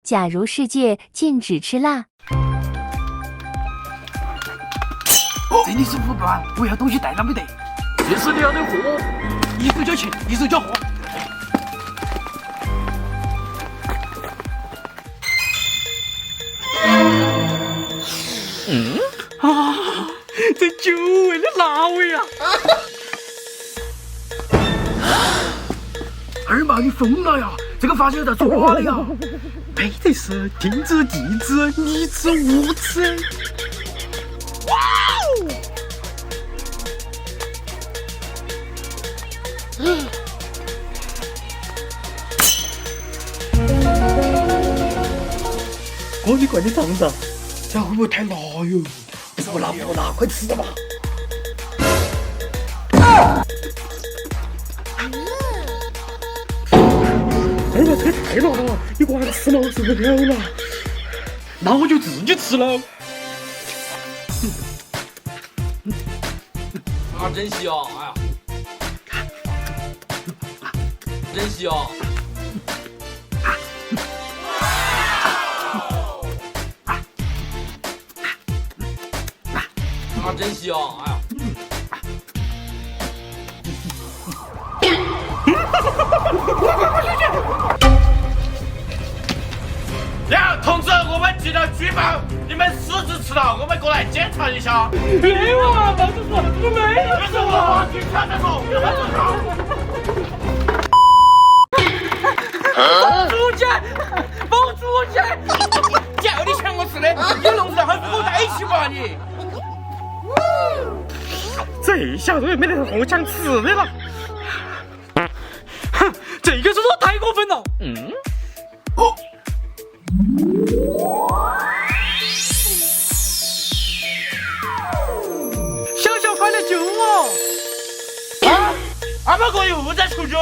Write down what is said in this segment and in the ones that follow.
假如世界禁止吃辣，这里是5班，我要东西带了没得？这是你要的货，一手交钱，一手交货。这久违的辣味啊！二毛，你疯了呀！这个发型在抓了呀！配的是天知地知，你知我知。哇哦！哥，你快点尝尝，这会不会太辣哟？不辣不辣，快吃吧！二毛，这个太辣了，你光吃嘛受不了了。那我就自己吃了。啊，真香！哎呀，真香！啊，真香！哎呀。呀，同志，我们接到举报，你们狮子吃了，我们过来检查一下。没有啊，老师傅，我没有。这是我警察在说，你们放出去！放出去！叫你抢我吃的，你弄得很口在一起吧你！这下子也没得和我抢吃的了。哼，这个叔叔太过分了。小小，快来救我！啊！阿毛哥又在求救。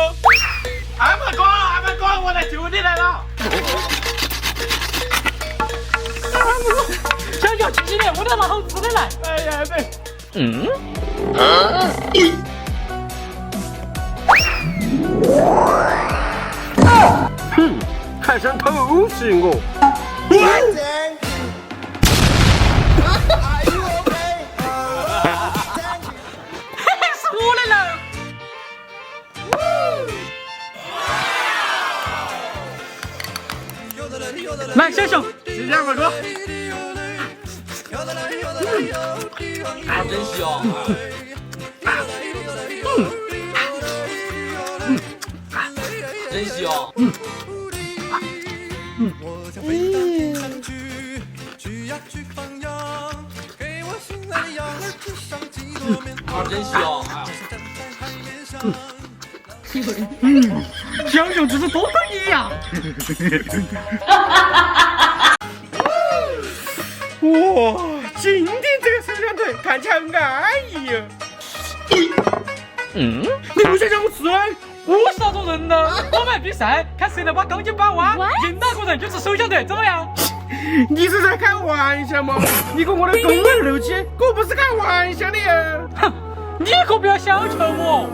阿毛哥，我来救你来了。小小，轻轻点，我得拿好吃的来。哎呀，对。还想偷袭我？是我的了。来，小小，谢谢二毛哥。啊，真香！真香！啊，真香！小小这是多得意呀！哇，今天这个手枪腿看起来很安逸呀。你不想让我吃呢？我是那种人呢。我们来比赛，看谁能把钢筋板挖，赢那个人就吃手枪腿，怎么样？你是在开玩笑吗？你跟我的肱二六七，我不是开玩笑的呀！哼，你可不要小瞧我。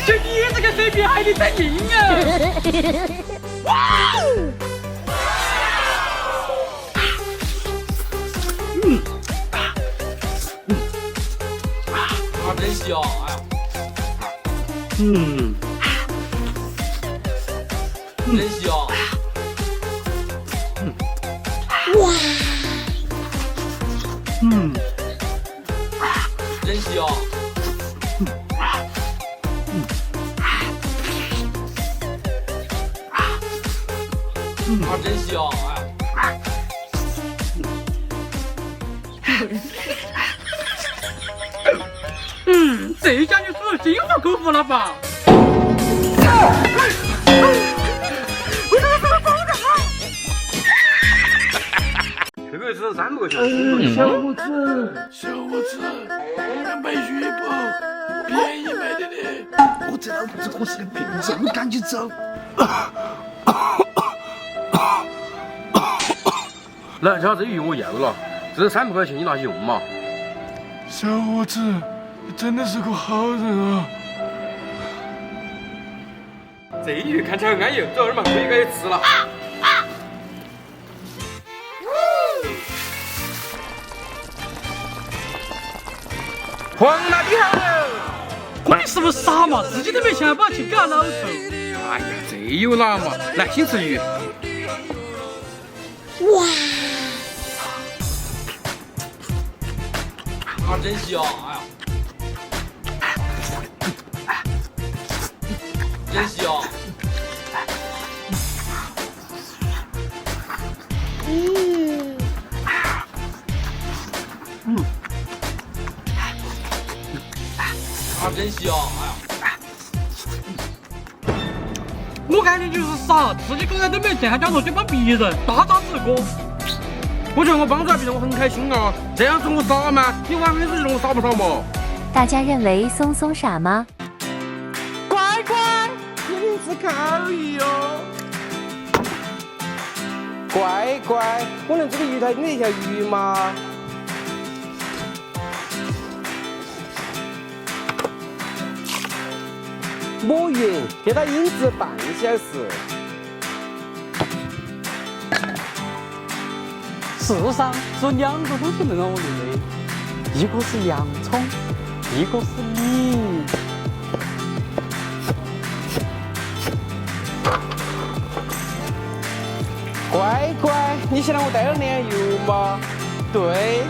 就你这个水平还得再硬啊！啊，真香！哎呀，真香！真香！啊，真香！哎呀，这下就属于心服口服了吧？这个是3个小时。小伙子，要买月不？便宜买的嘞。我知道我是个病症，赶紧走。来，瞧这鱼我要了，这300块钱你拿去用嘛。小伙子，你真的是个好人啊！这鱼看起来安逸，走儿嘛，可以给你吃了。黄了你好了！你是不是傻嘛？自己都没钱，把钱给他老头。哎呀，这有哪嘛？来，先吃鱼。啊，真香！哎呀，真香！啊，真香！哎呀，我看你就是傻，自己狗仔都没见，还讲说去帮别人，大渣子哥。我觉得我帮助了别人，我很开心啊！这样子我傻吗？你完全是觉得我傻不傻嘛？大家认为松松傻吗？乖乖，请你吃烤鱼哦。乖乖，我能这个鱼台你一条鱼吗？摸匀，给它腌制半小时。世上只有2个东西能让我流泪，一个是洋葱，一个是你。乖乖，你想让我带了点油吗？对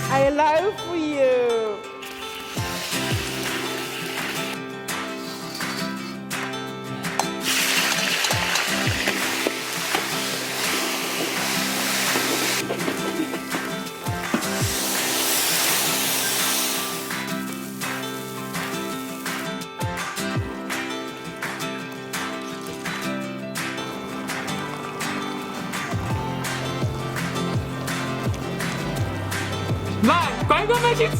，I love you。来，乖乖们请吃。